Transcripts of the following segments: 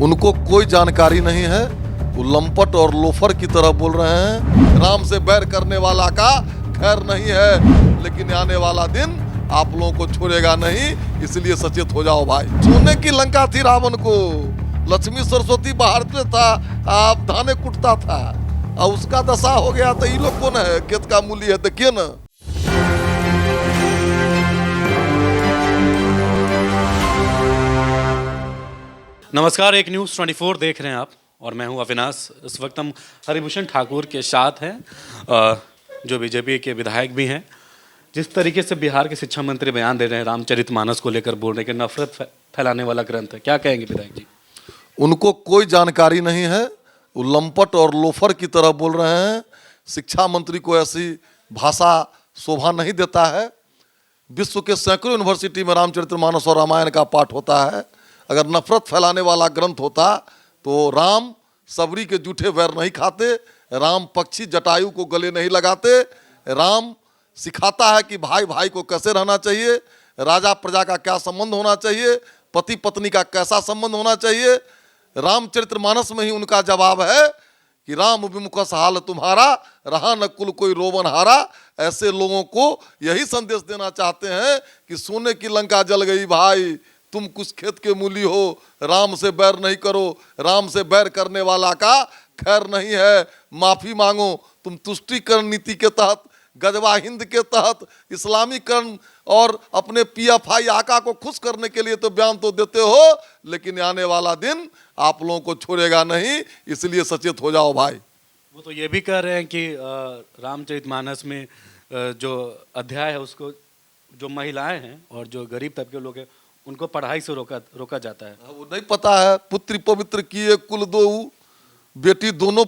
उनको कोई जानकारी नहीं है, वो लंपट और लोफर की तरह बोल रहे हैं। राम से बैर करने वाला का खैर नहीं है, लेकिन आने वाला दिन आप लोगों को छोड़ेगा नहीं, इसलिए सचेत हो जाओ भाई। सोने की लंका थी रावण को, लक्ष्मी सरस्वती बहारते था, आप धाने कुटता था, और उसका दशा हो गया। तो ये लोग कौन है, खेत का मूली है, देखिए ना। नमस्कार, एक न्यूज़ 24 देख रहे हैं आप और मैं हूं अविनाश। इस वक्त हम हरिभूषण ठाकुर के साथ हैं, जो बीजेपी के विधायक भी हैं। जिस तरीके से बिहार के शिक्षा मंत्री बयान दे रहे हैं, रामचरितमानस को लेकर बोल रहे हैं कि नफरत फैलाने वाला ग्रंथ है, क्या कहेंगे विधायक जी? उनको कोई जानकारी नहीं है, वो लंपट और लोफर की तरह बोल रहे हैं। शिक्षा मंत्री को ऐसी भाषा शोभा नहीं देता है। विश्व के सैकड़ों यूनिवर्सिटी में रामचरितमानस और रामायण का पाठ होता है। अगर नफरत फैलाने वाला ग्रंथ होता तो राम सबरी के जूठे वैर नहीं खाते, राम पक्षी जटायु को गले नहीं लगाते। राम सिखाता है कि भाई भाई को कैसे रहना चाहिए, राजा प्रजा का क्या संबंध होना चाहिए, पति पत्नी का कैसा संबंध होना चाहिए। रामचरितमानस में ही उनका जवाब है कि राम विमुखस हाल तुम्हारा, रहा न कुल कोई रोवन हारा। ऐसे लोगों को यही संदेश देना चाहते हैं कि सोने की लंका जल गई भाई, तुम कुछ खेत के मूली हो, राम से बैर नहीं करो, राम से बैर करने वाला का खैर नहीं है, माफ़ी मांगो। तुम तुष्टिकरण नीति के तहत, गजवा हिंद के तहत, इस्लामीकरण और अपने पीएफआई आका को खुश करने के लिए तो बयान तो देते हो, लेकिन आने वाला दिन आप लोगों को छोड़ेगा नहीं, इसलिए सचेत हो जाओ भाई। वो तो ये भी कह रहे हैं कि रामचरितमानस में जो अध्याय है उसको, जो महिलाएं हैं और जो गरीब तबके लोग हैं उनको पढ़ाई से रोका जाता है। वो नहीं पता है, पुत्री पवित्र किए कुल दो, बेटी दोनों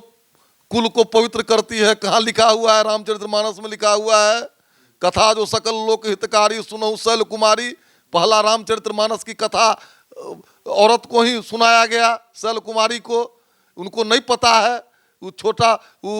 कुल को पवित्र करती है। कहाँ लिखा हुआ है? रामचरितमानस में लिखा हुआ है, कथा जो सकल लोक हितकारी सुनहु शैल कुमारी। पहला रामचरितमानस की कथा औरत को ही सुनाया गया, शैल कुमारी को। उनको नहीं पता है, वो छोटा वो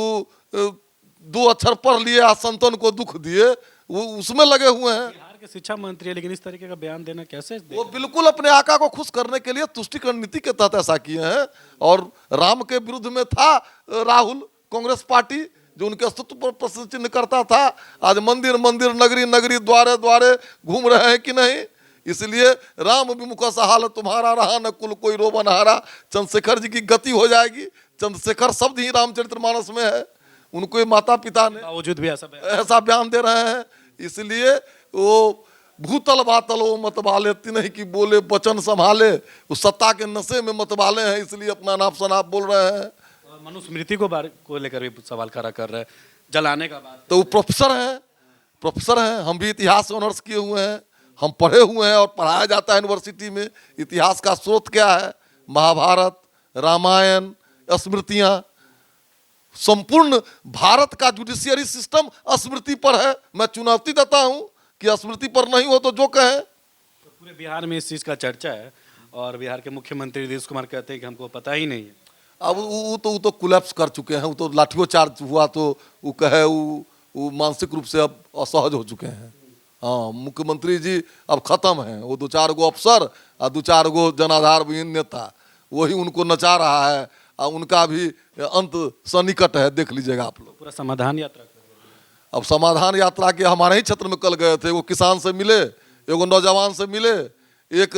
2 अक्षर पढ़ लिए, संतन को दुख दिए, वो उसमें लगे हुए हैं। बिहार के शिक्षा मंत्री है, लेकिन इस तरीके का बयान देना कैसे? वो बिल्कुल अपने आका को खुश करने के लिए तुष्टिकरण नीति के तहत ऐसा किए हैं। और राम के विरुद्ध में था राहुल, कांग्रेस पार्टी, जो उनके अस्तित्व पर प्रश्न चिन्ह करता था। आज मंदिर मंदिर, नगरी नगरी, द्वारे द्वारे घूम रहे हैं कि नहीं। इसलिए राम विमुखस हाल तुम्हारा, रहा न कुल कोई रोवन हारा। चंद्रशेखर जी की गति हो जाएगी। चंद्रशेखर शब्द ही रामचरितमानस में है। उनको माता पिता ने बावजूद भी ऐसा बयान दे रहे हैं। इसलिए वो भूतल बातल वो मतवाले नहीं कि बोले वचन संभाले, वो सत्ता के नशे में मतवाले हैं, इसलिए अपना नाप शनाप बोल रहे हैं। मनुस्मृति को लेकर भी सवाल खड़ा कर रहे हैं, जलाने का बात। तो वो प्रोफेसर हैं। हम भी इतिहास ऑनर्स किए हुए हैं, हम पढ़े हुए हैं और पढ़ाया जाता है यूनिवर्सिटी में। इतिहास का स्रोत क्या है? महाभारत, रामायण, स्मृतियाँ। संपूर्ण भारत का जुडिशियरी सिस्टम स्मृति पर है। मैं चुनौती देता हूं कि स्मृति पर नहीं हो तो जो कहें। तो पूरे बिहार में इस चीज़ का चर्चा है और बिहार के मुख्यमंत्री नीतीश कुमार कहते हैं कि हमको पता ही नहीं है। अब वो तो कोलैप्स कर चुके हैं। वो तो लाठियों चार्ज हुआ तो वो कहे वो मानसिक रूप से अब असहज हो चुके हैं। हाँ, मुख्यमंत्री जी अब खत्म हैं। वो 2-4 गो अफसर और 2-4 गो जनाधार विहीन नेता, वही उनको नचा रहा है। और उनका भी अंत सन्निकट है, देख लीजिएगा आप लोग। पूरा समाधान यात्रा अब समाधान यात्रा के हमारे ही क्षेत्र में कल गए थे। वो किसान से मिले, एगो नौजवान से मिले, एक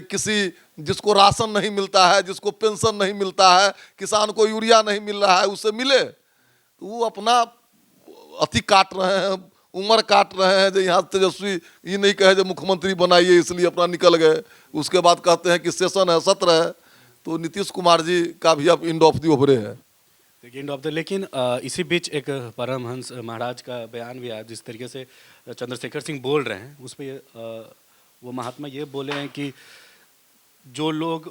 किसी जिसको राशन नहीं मिलता है, जिसको पेंशन नहीं मिलता है, किसान को यूरिया नहीं मिल रहा है, उससे मिले। तो वो अपना अति काट रहे हैं, उम्र काट रहे हैं। जो यहाँ तेजस्वी ये नहीं कहे जो मुख्यमंत्री बनाइए, इसलिए अपना निकल गए। उसके बाद कहते हैं कि सेशन है, सत्र है। तो नीतीश कुमार जी का भी अब एंड ऑफ द ओवरे है। लेकिन इसी बीच एक परमहंस महाराज का बयान भी आया। जिस तरीके से चंद्रशेखर सिंह बोल रहे हैं उस पर वो महात्मा ये बोले हैं कि जो लोग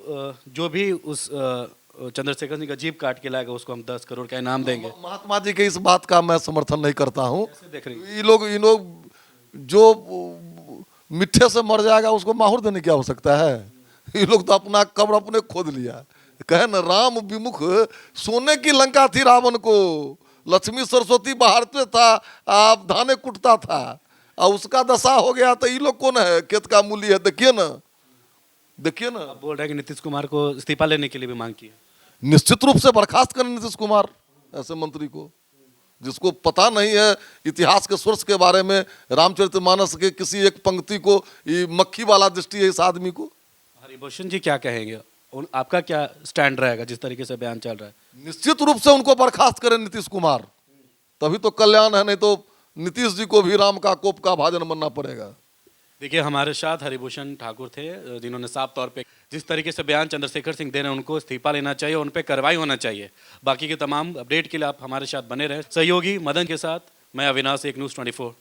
जो भी उस चंद्रशेखर सिंह का जीप काट के लाएगा उसको हम 10 करोड़ का इनाम देंगे। महात्मा जी के इस बात का मैं समर्थन नहीं करता हूँ। देख रहे ये लोग जो मिट्टे से मर जाएगा उसको माहौर देने की आवश्यकता है। ये लोग तो अपना कब्र अपने खोद लिया। कहे न राम विमुख सोने की लंका थी रावण को, लक्ष्मी सरस्वती बहारते था, आप धाने कुटता था, और उसका दशा हो गया। तो ये लोग कौन है, खेत का मूली है, देखिए ना। देखिए ना, आप बोल रहे हैं कि नीतीश कुमार को इस्तीफा लेने के लिए भी मांग की है। निश्चित रूप से बर्खास्त करें नीतीश कुमार ऐसे मंत्री को, जिसको पता नहीं है इतिहास के सोर्स के बारे में, रामचरितमानस के किसी एक पंक्ति को, ये मक्खी वाला दृष्टि है इस आदमी को। हरिभूषण जी क्या कहेंगे, आपका क्या स्टैंड रहेगा जिस तरीके से बयान चल रहा है? निश्चित रूप से उनको बर्खास्त करें नीतीश कुमार, तभी तो कल्याण है, नहीं तो नीतीश जी को भी राम का कोप का भाजन बनना पड़ेगा। देखिए हमारे साथ हरिभूषण ठाकुर थे, जिन्होंने साफ तौर पे जिस तरीके से बयान चंद्रशेखर सिंह दे रहे हैं उनको इस्तीफा लेना चाहिए, उन पर कार्रवाई होना चाहिए। बाकी के तमाम अपडेट के लिए आप हमारे साथ बने रहे। सहयोगी मदन के साथ मैं अविनाश, एक न्यूज़ 24।